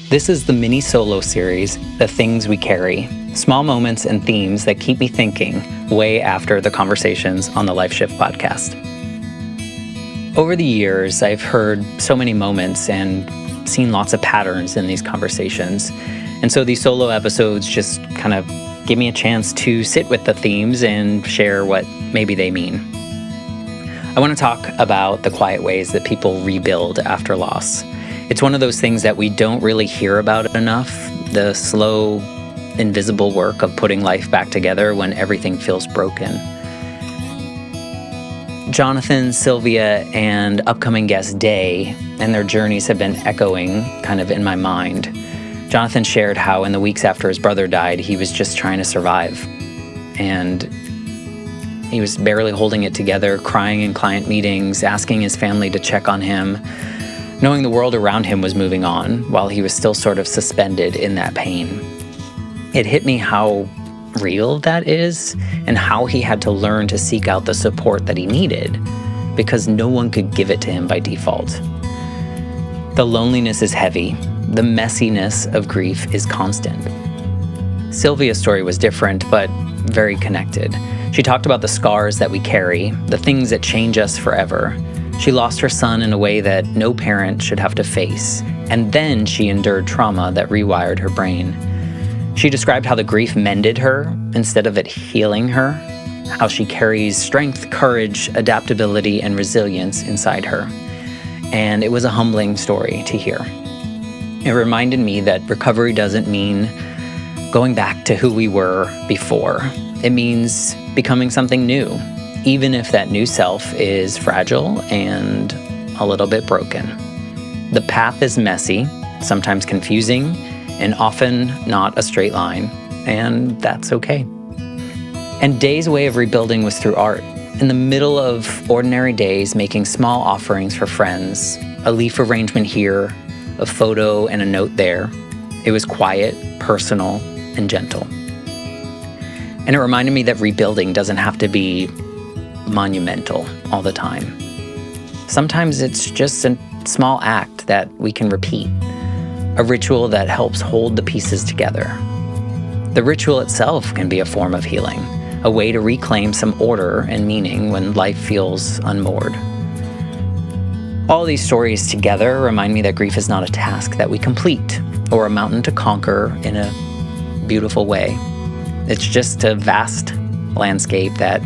This is the mini solo series, The Things We Carry, small moments and themes that keep me thinking way after the conversations on the Life Shift podcast. Over the years, I've heard so many moments and seen lots of patterns in these conversations. And so these solo episodes just kind of give me a chance to sit with the themes and share what maybe they mean. I want to talk about the quiet ways that people rebuild after loss. It's one of those things that we don't really hear about enough, the slow, invisible work of putting life back together when everything feels broken. Jonathan, Sylvia, and upcoming guest Day and their journeys have been echoing kind of in my mind. Jonathan shared how in the weeks after his brother died, he was just trying to survive. And he was barely holding it together, crying in client meetings, asking his family to check on him, knowing the world around him was moving on while he was still sort of suspended in that pain. It hit me how real that is and how he had to learn to seek out the support that he needed because no one could give it to him by default. The loneliness is heavy. The messiness of grief is constant. Sylvia's story was different, but very connected. She talked about the scars that we carry, the things that change us forever. She lost her son in a way that no parent should have to face, and then she endured trauma that rewired her brain. She described how the grief mended her instead of it healing her, how she carries strength, courage, adaptability, and resilience inside her. And it was a humbling story to hear. It reminded me that recovery doesn't mean going back to who we were before. It means becoming something new, even if that new self is fragile and a little bit broken. The path is messy, sometimes confusing, and often not a straight line, and that's okay. And Day's way of rebuilding was through art. In the middle of ordinary days, making small offerings for friends, a leaf arrangement here, a photo and a note there. It was quiet, personal, and gentle. And it reminded me that rebuilding doesn't have to be monumental all the time. Sometimes it's just a small act that we can repeat, a ritual that helps hold the pieces together. The ritual itself can be a form of healing, a way to reclaim some order and meaning when life feels unmoored. All these stories together remind me that grief is not a task that we complete or a mountain to conquer in a beautiful way. It's just a vast landscape that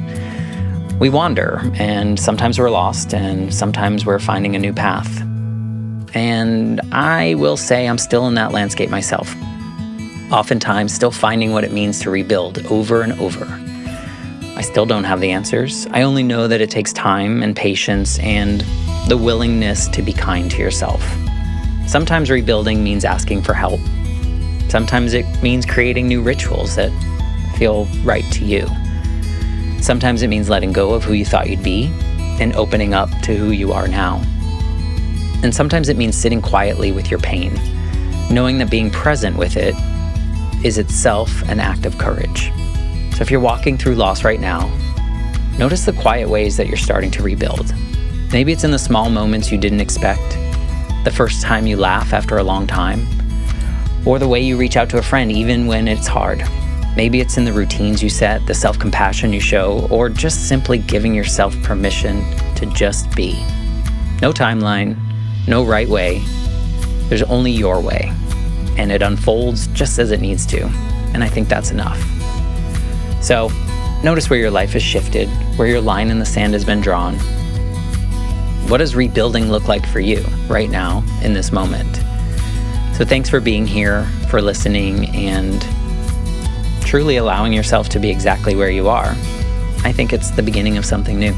we wander, and sometimes we're lost, and sometimes we're finding a new path. And I will say I'm still in that landscape myself, oftentimes still finding what it means to rebuild over and over. I still don't have the answers. I only know that it takes time and patience and the willingness to be kind to yourself. Sometimes rebuilding means asking for help. Sometimes it means creating new rituals that feel right to you. Sometimes it means letting go of who you thought you'd be and opening up to who you are now. And sometimes it means sitting quietly with your pain, knowing that being present with it is itself an act of courage. So if you're walking through loss right now, notice the quiet ways that you're starting to rebuild. Maybe it's in the small moments you didn't expect, the first time you laugh after a long time, or the way you reach out to a friend even when it's hard. Maybe it's in the routines you set, the self-compassion you show, or just simply giving yourself permission to just be. No timeline, no right way. There's only your way, and it unfolds just as it needs to, and I think that's enough. So, notice where your life has shifted, where your line in the sand has been drawn. What does rebuilding look like for you right now in this moment? So thanks for being here, for listening, and truly allowing yourself to be exactly where you are. I think it's the beginning of something new.